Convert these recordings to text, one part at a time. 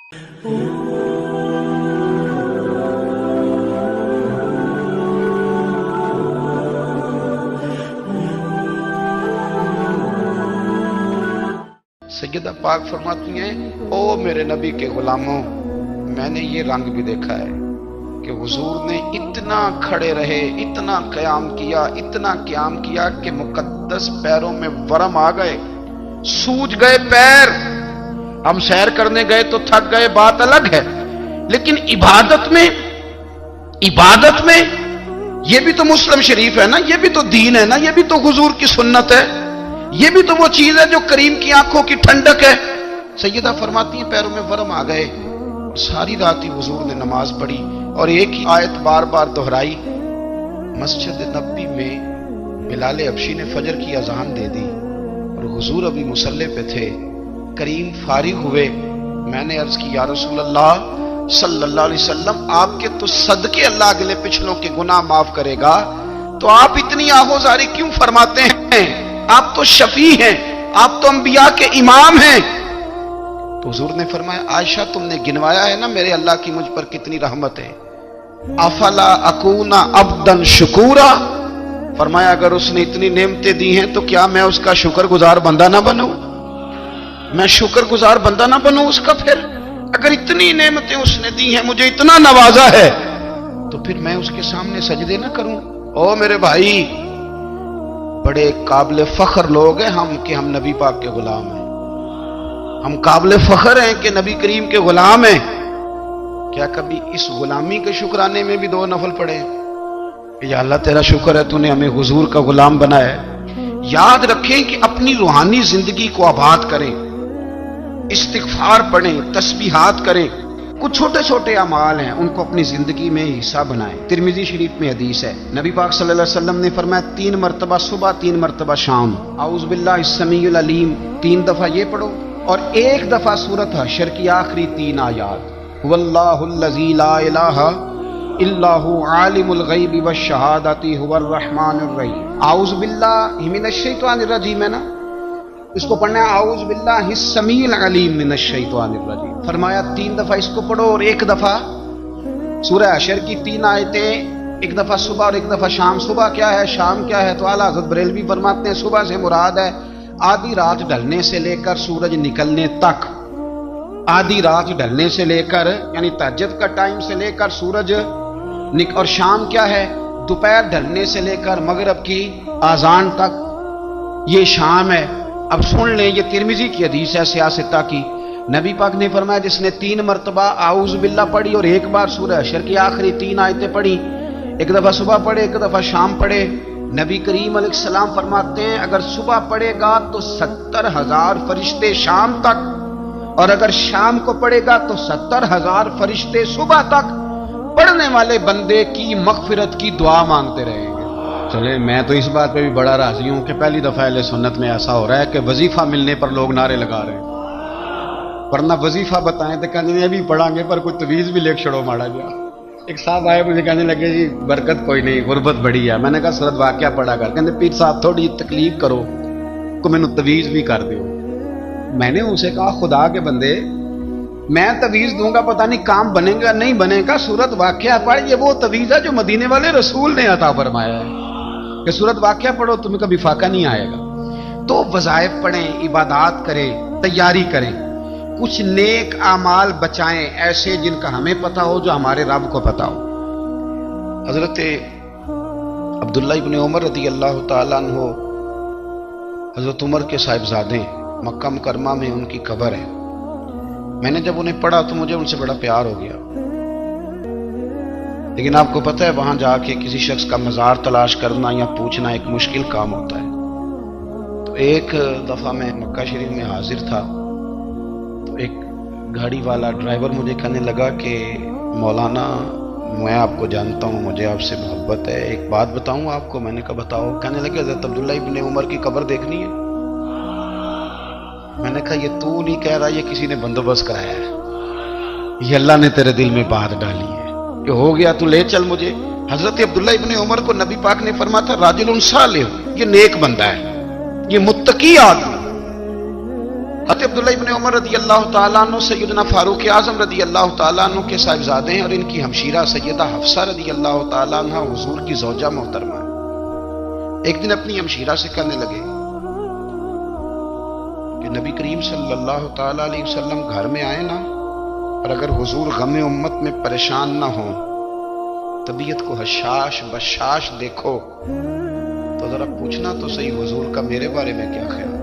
سیدہ پاک فرماتی ہیں، او میرے نبی کے غلاموں، میں نے یہ رنگ بھی دیکھا ہے کہ حضور نے اتنا کھڑے رہے، اتنا قیام کیا کہ مقدس پیروں میں ورم آ گئے، سوج گئے پیر۔ ہم سیر کرنے گئے تو تھک گئے، بات الگ ہے، لیکن عبادت میں یہ بھی تو مسلم شریف ہے نا، یہ بھی تو دین ہے نا، یہ بھی تو حضور کی سنت ہے، یہ بھی تو وہ چیز ہے جو کریم کی آنکھوں کی ٹھنڈک ہے۔ سیدہ فرماتی ہیں پیروں میں ورم آ گئے، ساری رات ہی حضور نے نماز پڑھی اور ایک ہی آیت بار بار دہرائی۔ مسجد نبوی میں بلال حبشی نے فجر کی اذان دے دی اور حضور ابھی مصلی پہ تھے۔ کریم فارغ ہوئے، میں نے عرض کی یا رسول اللہ صلی اللہ علیہ وسلم، آپ کے تو صدقے اللہ اگلے پچھلوں کے گناہ معاف کرے گا، تو آپ اتنی آہوزاری کیوں فرماتے ہیں؟ آپ تو شفیع ہیں، آپ تو انبیاء کے امام ہیں۔ تو حضور نے فرمایا عائشہ تم نے گنوایا ہے نا میرے اللہ کی مجھ پر کتنی رحمت ہے، افلا اکون عبدا شکورا، فرمایا اگر اس نے اتنی نعمتیں دی ہیں تو کیا میں اس کا شکر گزار بندہ نہ بنوں؟ میں شکر گزار بندہ نہ بنوں اس کا؟ پھر اگر اتنی نعمتیں اس نے دی ہیں، مجھے اتنا نوازا ہے، تو پھر میں اس کے سامنے سجدے نہ کروں؟ او میرے بھائی، بڑے قابل فخر لوگ ہیں ہم کہ ہم نبی پاک کے غلام ہیں، ہم قابل فخر ہیں کہ نبی کریم کے غلام ہیں۔ کیا کبھی اس غلامی کے شکرانے میں بھی دو نفل پڑے کہ یا اللہ تیرا شکر ہے تو نے ہمیں حضور کا غلام بنایا ہے؟ یاد رکھیں کہ اپنی روحانی زندگی کو آباد کریں، استغفار پڑھیں، تسبیحات کریں، کچھ چھوٹے چھوٹے اعمال ہیں ان کو اپنی زندگی میں حصہ بنائیں۔ ترمذی شریف میں حدیث ہے، نبی پاک صلی اللہ علیہ وسلم نے فرمایا 3 مرتبہ صبح، 3 مرتبہ شام اعوذ باللہ السمیع العلیم 3 دفعہ یہ پڑھو، اور 1 دفعہ سورۃ حشر کی آخری 3 آیات، واللہ الذی لا الہ الا هو عالم الغیب والشہادۃ هو الرحمن الرحیم۔ اعوذ باللہ من الشیطان الرجیم ہے نا، اس کو پڑھنا ہے اعوذ باللہ السمیع العلیم من الشیطان الرجیم، فرمایا 3 دفعہ اس کو پڑھو اور 1 دفعہ سورہ حشر کی 3 آیتیں، 1 دفعہ صبح اور 1 دفعہ شام۔ صبح کیا ہے، شام کیا ہے؟ تو اعلیٰ حضرت بریلوی فرماتے ہیں صبح سے مراد ہے آدھی رات ڈھلنے سے لے کر سورج نکلنے تک، آدھی رات ڈھلنے سے لے کر یعنی تہجد کا ٹائم سے لے کر سورج اور شام کیا ہے، دوپہر ڈھلنے سے لے کر مغرب کی اذان تک، یہ شام ہے۔ اب سن لیں، یہ ترمذی کی حدیث ہے سیاستہ کی، نبی پاک نے فرمایا جس نے 3 مرتبہ اعوذ باللہ پڑھی اور 1 بار سورہ حشر کی آخری 3 آیتیں پڑھی، 1 دفعہ صبح پڑھے 1 دفعہ شام پڑھے، نبی کریم علیہ السلام فرماتے ہیں اگر صبح پڑھے گا تو 70,000 فرشتے شام تک، اور اگر شام کو پڑھے گا تو 70,000 فرشتے صبح تک پڑھنے والے بندے کی مغفرت کی دعا مانگتے رہیں گے۔ چلے میں تو اس بات پہ بھی بڑا راضی ہوں کہ پہلی دفعہ اہل سنت میں ایسا ہو رہا ہے کہ وظیفہ ملنے پر لوگ نعرے لگا رہے ہیں، ورنہ وظیفہ بتائیں تو کہنے ابھی پڑھیں گے پر کوئی تویز بھی لکھ چھڑو ماڑا گیا۔ ایک صاحب آئے مجھے کہنے لگے جی برکت کوئی نہیں، غربت بڑی ہے، میں نے کہا سورۃ واقعہ پڑھا کر، کہتے پیر صاحب تھوڑی تکلیف کرو کو میں نے تویز بھی کر دیو۔ میں نے اسے کہا خدا کے بندے میں تویز دوں گا پتہ نہیں کام بنے گا نہیں بنے گا، سورۃ واقعہ پڑھ، یہ وہ تویز ہے جو مدینے والے رسول نے عطا فرمایا ہے کہ سورۃ واقعہ پڑھو تمہیں کبھی فاقہ نہیں آئے گا۔ تو وظائف پڑھیں، عبادات کریں، تیاری کریں، کچھ نیک اعمال بچائیں ایسے جن کا ہمیں پتہ ہو، جو ہمارے رب کو پتہ ہو۔ حضرت عبداللہ ابن عمر رضی اللہ تعالیٰ عنہ حضرت عمر کے صاحبزادے، مکہ مکرمہ میں ان کی قبر ہے۔ میں نے جب انہیں پڑھا تو مجھے ان سے بڑا پیار ہو گیا، لیکن آپ کو پتہ ہے وہاں جا کے کسی شخص کا مزار تلاش کرنا یا پوچھنا ایک مشکل کام ہوتا ہے۔ تو ایک دفعہ میں مکہ شریف میں حاضر تھا، تو ایک گاڑی والا ڈرائیور مجھے کہنے لگا کہ مولانا میں آپ کو جانتا ہوں، مجھے آپ سے محبت ہے، ایک بات بتاؤں آپ کو؟ میں نے کہا بتاؤ۔ کہنے لگے حضرت عبداللہ ابن عمر کی قبر دیکھنی ہے۔ میں نے کہا یہ تو نہیں کہہ رہا، یہ کسی نے بندوبست کرایا ہے، یہ اللہ نے تیرے دل میں بات ڈالی ہے کہ ہو گیا تو لے چل مجھے۔ حضرت عبداللہ ابن عمر کو نبی پاک نے فرمایا تھا راجل صالح، یہ نیک بندہ ہے، یہ متقی آدمی، عبداللہ ابن عمر رضی اللہ تعالیٰ عنہ سیدنا فاروق اعظم رضی اللہ تعالیٰ عنہ کے صاحبزادے ہیں اور ان کی ہمشیرہ سیدہ حفصہ رضی اللہ تعالیٰ عنہ حضور کی زوجہ محترمہ ہے۔ ایک دن اپنی ہمشیرہ سے کہنے لگے کہ نبی کریم صلی اللہ تعالیٰ علیہ وسلم گھر میں آئے نا، اور اگر حضور غم امت میں پریشان نہ ہوں، طبیعت کو حشاش بشاش دیکھو تو ذرا پوچھنا تو صحیح حضور کا میرے بارے میں کیا خیال،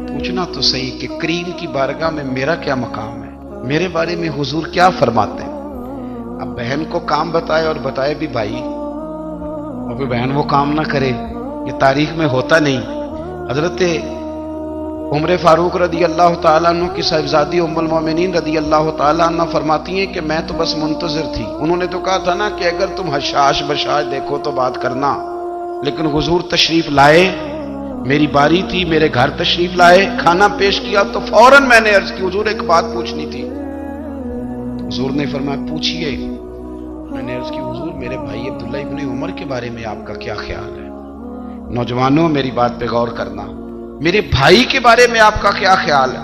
پوچھنا تو صحیح کہ کریم کی بارگاہ میں میرا کیا مقام ہے، میرے بارے میں حضور کیا فرماتے ہیں۔ اب بہن کو کام بتائے اور بتائے بھی بھائی، اور پھر بہن وہ کام نہ کرے، یہ تاریخ میں ہوتا نہیں۔ حضرت عمر فاروق رضی اللہ تعالیٰ عنہ کی صاحبزادی ام المومنین رضی اللہ تعالیٰ عنہ فرماتی ہیں کہ میں تو بس منتظر تھی، انہوں نے تو کہا تھا نا کہ اگر تم حشاش بشاش دیکھو تو بات کرنا، لیکن حضور تشریف لائے، میری باری تھی، میرے گھر تشریف لائے، کھانا پیش کیا تو فوراً میں نے عرض کی حضور ایک بات پوچھنی تھی۔ حضور نے فرمایا پوچھئے۔ میں نے عرض کی حضور میرے بھائی عبداللہ ابن عمر کے بارے میں آپ کا کیا خیال ہے؟ نوجوانوں میری بات پہ غور کرنا، میرے بھائی کے بارے میں آپ کا کیا خیال ہے؟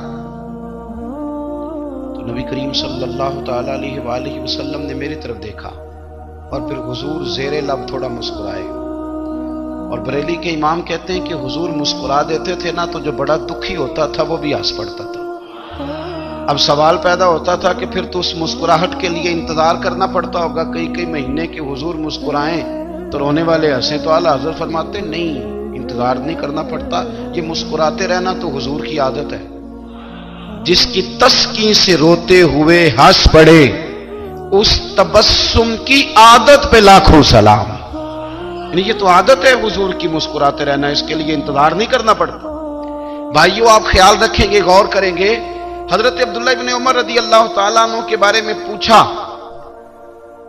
تو نبی کریم صلی اللہ تعالی علیہ وآلہ وسلم نے میری طرف دیکھا اور پھر حضور زیر لب تھوڑا مسکرائے، اور بریلی کے امام کہتے ہیں کہ حضور مسکرا دیتے تھے نا تو جو بڑا دکھی ہوتا تھا وہ بھی ہنس پڑتا تھا۔ اب سوال پیدا ہوتا تھا کہ پھر تو اس مسکراہٹ کے لیے انتظار کرنا پڑتا ہوگا کئی مہینے کہ حضور مسکرائیں تو رونے والے ہنسیں، تو اعلیٰ حضرت فرماتے نہیں، انتظار نہیں کرنا پڑتا، یہ مسکراتے رہنا تو حضور کی عادت ہے۔ جس کی تسکین سے روتے ہوئے ہنس پڑے اس تبسم کی عادت پہ لاکھوں سلام، یعنی یہ تو عادت ہے حضور کی مسکراتے رہنا، اس کے لیے انتظار نہیں کرنا پڑتا۔ بھائیو آپ خیال رکھیں گے، غور کریں گے، حضرت عبداللہ ابن عمر رضی اللہ تعالیٰ عنہ کے بارے میں پوچھا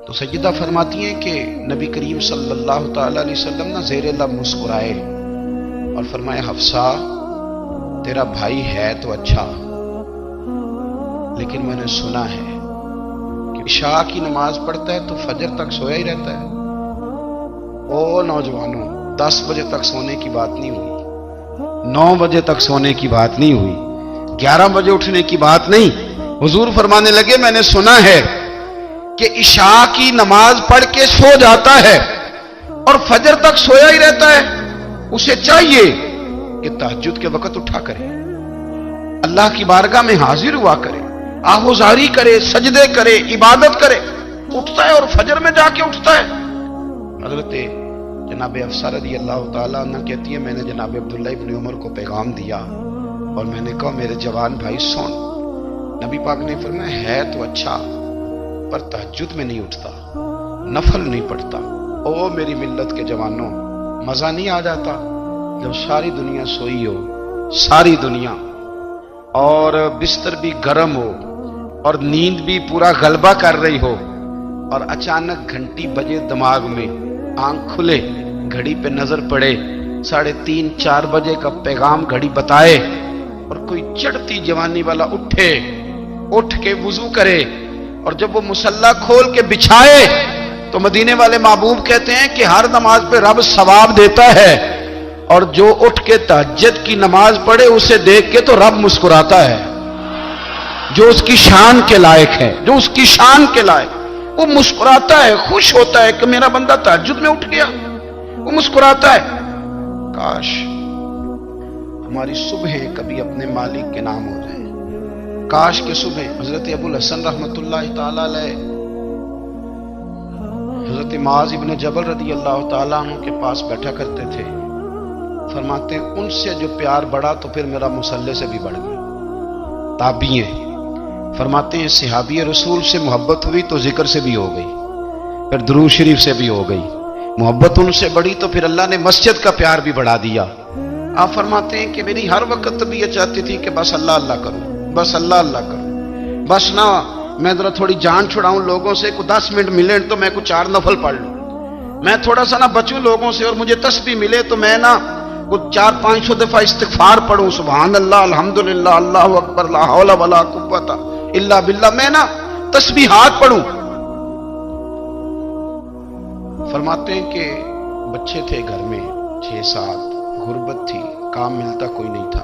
تو سیدہ فرماتی ہیں کہ نبی کریم صلی اللہ تعالیٰ علیہ وسلم نہ زیر لب مسکرائے اور فرمایا حفصہ تیرا بھائی ہے تو اچھا، لیکن میں نے سنا ہے کہ عشاء کی نماز پڑھتا ہے تو فجر تک سویا ہی رہتا ہے۔ او نوجوانوں، 10 بجے تک سونے کی بات نہیں ہوئی، 9 بجے تک سونے کی بات نہیں ہوئی، 11 بجے اٹھنے کی بات نہیں۔ حضور فرمانے لگے میں نے سنا ہے کہ عشاء کی نماز پڑھ کے سو جاتا ہے اور فجر تک سویا ہی رہتا ہے، اسے چاہیے کہ تہجد کے وقت اٹھا کرے، اللہ کی بارگاہ میں حاضر ہوا کرے، آہوزاری کرے، سجدے کرے، عبادت کرے، اٹھتا ہے اور فجر میں جا کے اٹھتا ہے۔ حضرت جناب حفصہ رضی اللہ تعالیٰ عنہ کہتی ہے میں نے جناب عبداللہ ابن عمر کو پیغام دیا اور میں نے کہا میرے جوان بھائی سن، نبی پاک نے فرمایا ہے تو اچھا پر تہجد میں نہیں اٹھتا، نفل نہیں پڑھتا۔ او میری ملت کے جوانوں، مزہ نہیں آ جاتا جب ساری دنیا سوئی ہو، ساری دنیا، اور بستر بھی گرم ہو اور نیند بھی پورا غلبہ کر رہی ہو، اور اچانک گھنٹی بجے دماغ میں، آنکھ کھلے، گھڑی پہ نظر پڑے، 3:30 4 بجے کا پیغام گھڑی بتائے، اور کوئی چڑھتی جوانی والا اٹھ کے وضو کرے، اور جب وہ مصلی کھول کے بچھائے تو مدینے والے محبوب کہتے ہیں کہ ہر نماز پہ رب ثواب دیتا ہے، اور جو اٹھ کے تہجد کی نماز پڑھے اسے دیکھ کے تو رب مسکراتا ہے، جو اس کی شان کے لائق ہے، جو اس کی شان کے لائق، وہ مسکراتا ہے، خوش ہوتا ہے کہ میرا بندہ تہجد میں اٹھ گیا، وہ مسکراتا ہے۔ کاش ہماری صبحیں کبھی اپنے مالک کے نام ہو جائیں، کاش کہ صبح حضرت ابو الحسن رحمت اللہ تعالی علیہ حضرت معاذ ابن جبل رضی اللہ تعالیٰ عنہ کے پاس بیٹھا کرتے تھے، فرماتے ہیں ان سے جو پیار بڑھا تو پھر میرا مصلی سے بھی بڑھ گیا۔ تابعی ہیں، فرماتے ہیں صحابی رسول سے محبت ہوئی تو ذکر سے بھی ہو گئی، پھر درود شریف سے بھی ہو گئی، محبت ان سے بڑھی تو پھر اللہ نے مسجد کا پیار بھی بڑھا دیا۔ آپ فرماتے ہیں کہ میری ہر وقت طبیعت چاہتی تھی کہ بس اللہ اللہ کروں، بس اللہ اللہ کروں، بس نہ میں ذرا تھوڑی جان چھڑاؤں لوگوں سے، کوئی 10 منٹ ملے تو میں کچھ 4 نفل پڑھ لوں، میں تھوڑا سا نہ بچوں لوگوں سے، اور مجھے تسبیح ملے تو میں نہ کچھ 400-500 دفعہ استغفار پڑھوں، سبحان اللہ، الحمدللہ، اللہ اکبر، لا حول ولا قوت الا باللہ، میں نہ تسبیحات پڑھوں۔ فرماتے ہیں کہ بچے تھے گھر میں 6-7، غربت تھی، کام ملتا کوئی نہیں تھا،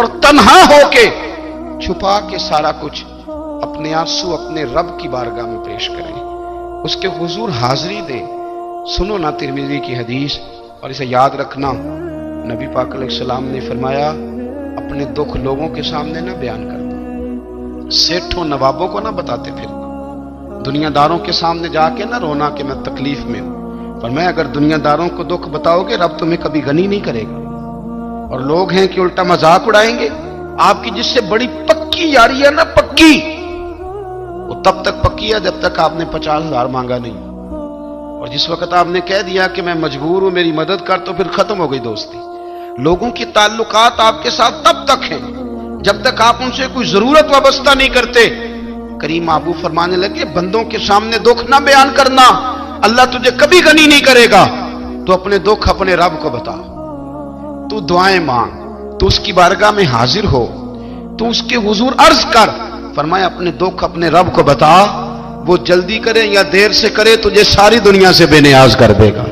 اور تنہا ہو کے چھپا کے سارا کچھ اپنے آنسو اپنے رب کی بارگاہ میں پیش کریں، اس کے حضور حاضری دیں۔ سنو نا ترمذی کی حدیث، اور اسے یاد رکھنا، نبی پاک علیہ السلام نے فرمایا اپنے دکھ لوگوں کے سامنے نہ بیان کرنا، سیٹھوں نوابوں کو نہ بتاتے پھرنا، دنیا داروں کے سامنے جا کے نہ رونا کہ میں تکلیف میں ہوں۔ فرمایا اگر دنیا داروں کو دکھ بتاؤ گے رب تمہیں کبھی غنی نہیں کرے گا، اور لوگ ہیں کہ الٹا مذاق اڑائیں گے۔ آپ کی جس سے بڑی پکی یاری ہے نا، پکی، وہ تب تک پکی ہے جب تک آپ نے 50,000 مانگا نہیں، اور جس وقت آپ نے کہہ دیا کہ میں مجبور ہوں میری مدد کر، تو پھر ختم ہو گئی دوستی۔ لوگوں کی تعلقات آپ کے ساتھ تب تک ہیں جب تک آپ ان سے کوئی ضرورت وابستہ نہیں کرتے۔ کریم محبوب فرمانے لگے بندوں کے سامنے دکھ نہ بیان کرنا، اللہ تجھے کبھی غنی نہیں کرے گا، تو اپنے دکھ اپنے رب کو بتا، تو دعائیں مانگ، تو اس کی بارگاہ میں حاضر ہو، تو اس کے حضور عرض کر۔ فرمایا اپنے دکھ اپنے رب کو بتا، وہ جلدی کرے یا دیر سے کرے تجھے ساری دنیا سے بے نیاز کر دے گا،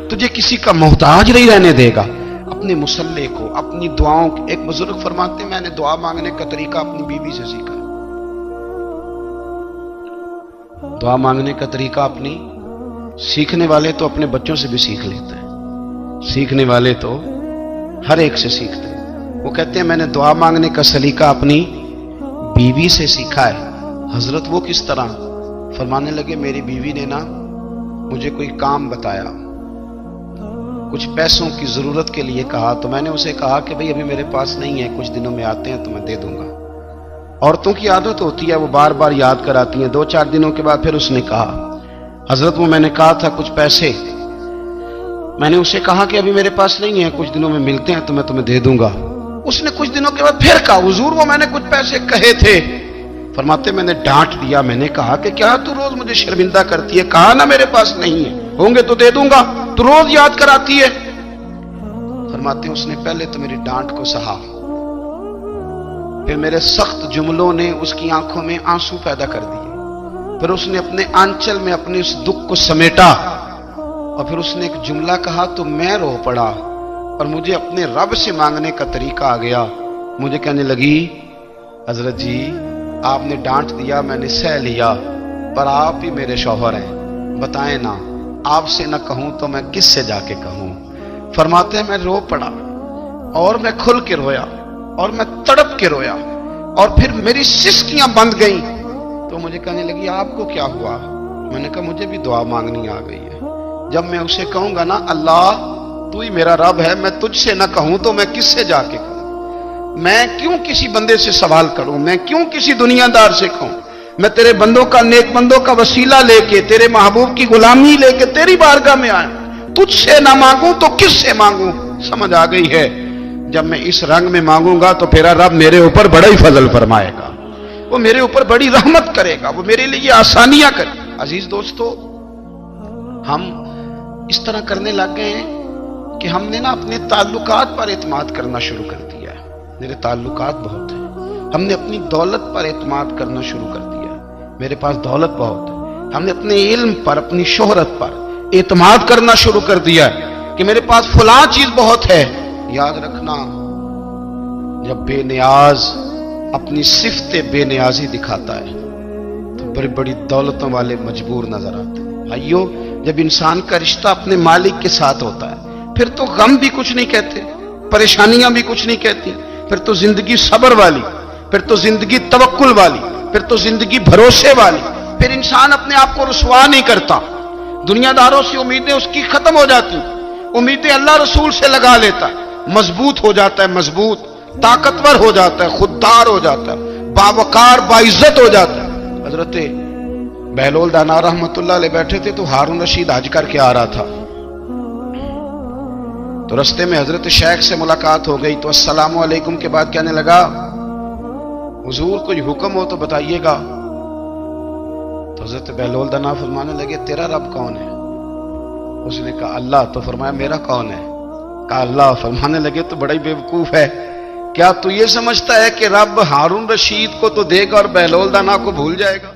تجھے کسی کا محتاج نہیں رہنے دے گا۔ اپنے مسلح کو، اپنی دعاؤں، ایک بزرگ فرماتے ہیں میں نے دعا مانگنے کا طریقہ اپنی بیوی سے سیکھا۔ دعا مانگنے کا طریقہ اپنی، سیکھنے والے تو اپنے بچوں سے بھی سیکھ لیتے ہیں، سیکھنے والے تو ہر ایک سے سیکھتے ہیں۔ وہ کہتے ہیں میں نے دعا مانگنے کا سلیقہ اپنی بیوی سے سیکھا ہے۔ حضرت وہ کس طرح؟ فرمانے لگے میری بیوی نے نا مجھے کوئی کام بتایا، کچھ پیسوں کی ضرورت کے لیے کہا، تو میں نے اسے کہا کہ بھئی ابھی میرے پاس نہیں ہے، کچھ دنوں میں آتے ہیں تو میں دے دوں گا۔ عورتوں کی عادت ہوتی ہے وہ بار بار یاد کراتی ہیں، 2-4 دنوں کے بعد پھر اس نے کہا حضرت وہ میں نے کہا تھا کچھ پیسے، میں نے اسے کہا کہ ابھی میرے پاس نہیں ہے، کچھ دنوں میں ملتے ہیں تو میں تمہیں دے دوں گا۔ اس نے کچھ دنوں کے بعد پھر کہا حضور وہ میں نے کچھ پیسے کہے تھے۔ فرماتے میں نے ڈانٹ دیا، میں نے کہا کہ کیا تو روز مجھے شرمندہ کرتی ہے، کہا نا میرے پاس نہیں ہے، ہوں گے تو دے دوں گا، تو روز یاد کراتی ہے۔ فرماتے ہیں اس نے پہلے تو میری ڈانٹ کو سہا، پھر میرے سخت جملوں نے اس کی آنکھوں میں آنسو پیدا کر دیے، پھر اس نے اپنے آنچل میں اپنے اس دکھ کو سمیٹا، اور پھر اس نے ایک جملہ کہا تو میں رو پڑا، اور مجھے اپنے رب سے مانگنے کا طریقہ آ گیا۔ مجھے کہنے لگی حضرت جی آپ نے ڈانٹ دیا، میں نے سہ لیا، پر آپ ہی میرے شوہر ہیں، بتائیں نا آپ سے نہ کہوں تو میں کس سے جا کے کہوں۔ فرماتے ہیں میں رو پڑا، اور میں کھل کے رویا، اور میں تڑپ کے رویا، اور پھر میری سسکیاں بند گئیں۔ تو مجھے کہنے لگی آپ کو کیا ہوا؟ میں نے کہا مجھے بھی دعا مانگنی آ گئی ہے، جب میں اسے کہوں گا نا اللہ تو ہی میرا رب ہے، میں تجھ سے نہ کہوں تو میں کس سے جا کے کہوں؟ میں کیوں کسی بندے سے سوال کروں؟ میں کیوں کسی دنیا دار سے کہوں؟ میں تیرے بندوں کا، نیک بندوں کا وسیلہ لے کے، تیرے محبوب کی غلامی لے کے تیری بارگاہ میں آیا، تجھ سے نہ مانگوں تو کس سے مانگوں؟ سمجھ آ گئی ہے جب میں اس رنگ میں مانگوں گا تو پھر رب میرے اوپر بڑا ہی فضل فرمائے گا، وہ میرے اوپر بڑی رحمت کرے گا، وہ میرے لیے آسانیاں کرے گا۔ عزیز دوستو، ہم اس طرح کرنے لگ گئے ہیں کہ ہم نے نا اپنے تعلقات پر اعتماد کرنا شروع کر دیا ہے۔ میرے تعلقات بہت ہیں، ہم نے اپنی دولت پر اعتماد کرنا شروع کر دیا ہے، میرے پاس دولت بہت ہے۔ ہم نے اپنے علم پر، اپنی شہرت پر اعتماد کرنا شروع کر دیا ہے کہ میرے پاس فلاں چیز بہت ہے۔ یاد رکھنا جب بے نیاز اپنی صفت بے نیازی دکھاتا ہے تو بڑی بڑی دولتوں والے مجبور نظر آتے ہیں۔ بھائیو جب انسان کا رشتہ اپنے مالک کے ساتھ ہوتا ہے پھر تو غم بھی کچھ نہیں کہتے، پریشانیاں بھی کچھ نہیں کہتی، پھر تو زندگی صبر والی، پھر تو زندگی توکل والی، پھر تو زندگی بھروسے والی، پھر انسان اپنے آپ کو رسوا نہیں کرتا، دنیا داروں سے امیدیں اس کی ختم ہو جاتی، امیدیں اللہ رسول سے لگا لیتا ہے، مضبوط ہو جاتا ہے، مضبوط، طاقتور ہو جاتا ہے، خوددار ہو جاتا ہے، باوقار باعزت ہو جاتا ہے۔ حضرت بہلول دانا رحمت اللہ علیہ بیٹھے تھے تو ہارون رشید حج کر کے آ رہا تھا، تو رستے میں حضرت شیخ سے ملاقات ہو گئی، تو السلام علیکم کے بعد کہنے لگا حضور کوئی حکم ہو تو بتائیے گا۔ تو حضرت بہلول دانا فرمانے لگے تیرا رب کون ہے؟ اس نے کہا اللہ۔ تو فرمایا میرا کون ہے؟ کہا اللہ۔ فرمانے لگے تو بڑا ہی بیوقوف ہے، کیا تو یہ سمجھتا ہے کہ رب ہارون رشید کو تو دے گا اور بہلول دانا کو بھول جائے گا؟